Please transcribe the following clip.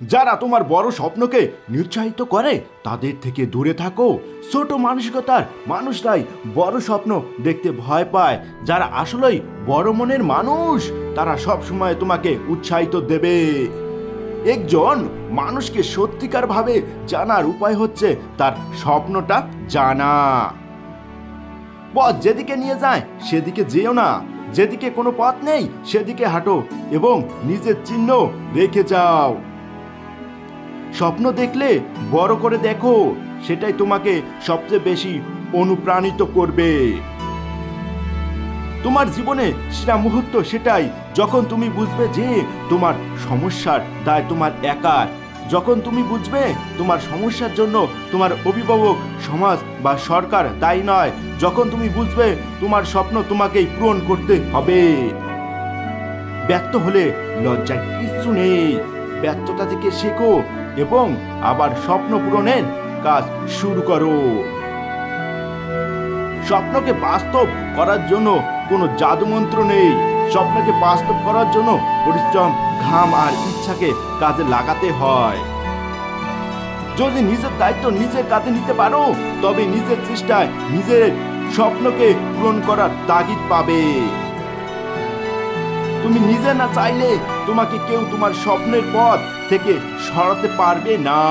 যারা তোমার বড় স্বপ্নকে নিরুৎসাহিত করে তাদের থেকে দূরে থাকো। ছোট মানসিকতার মানুষরাই বড় স্বপ্ন দেখতে ভয় পায়। যারা আসলেই বড় মনের মানুষ তারা সব সময় তোমাকে উৎসাহিত দেবে। একজন মানুষকে সত্যিকার ভাবে জানার উপায় হচ্ছে তার স্বপ্নটা জানা। পথ যেদিকে নিয়ে যায় সেদিকে যেও না, যেদিকে কোনো পথ নেই সেদিকে হাঁটো এবং নিজের চিহ্ন রেখে যাও। স্বপ্ন দেখলে বড় করে দেখো, সেটাই তোমাকে সবচেয়ে বেশি অনুপ্রাণিত করবে। তোমার জীবনে সেরা মুহূর্ত সেটাই যখন তুমি বুঝবে যে তোমার সমস্যার দায় তোমার একার। যখন তুমি বুঝবে তোমার সমস্যার জন্য তোমার অভিভাবক, সমাজ বা সরকার দায়ী নয়। যখন তুমি বুঝবে তোমার স্বপ্ন তোমাকেই পূরণ করতে হবে। ব্যর্থ হলে লজ্জার কিছু নেই। ব্যর্থতা থেকে শেখো এবং আবার স্বপ্ন পূরণের কাজ শুরু করো। স্বপ্নকে বাস্তব করার জন্য কোনো জাদুমন্ত্র নেই। স্বপ্নকে বাস্তব করার জন্য পরিশ্রম, ঘাম আর ইচ্ছাকে কাজে লাগাতে হয়। যদি নিজের দায়িত্ব নিজের কাঁধে নিতে পারো তবে নিজের চেষ্টায় নিজের স্বপ্নকে পূরণ করার তাগিদ পাবে। তুমি নিজে না চাইলে তোমাকে কেউ তোমার স্বপ্নের পথ থেকে সরাতে পারবে না।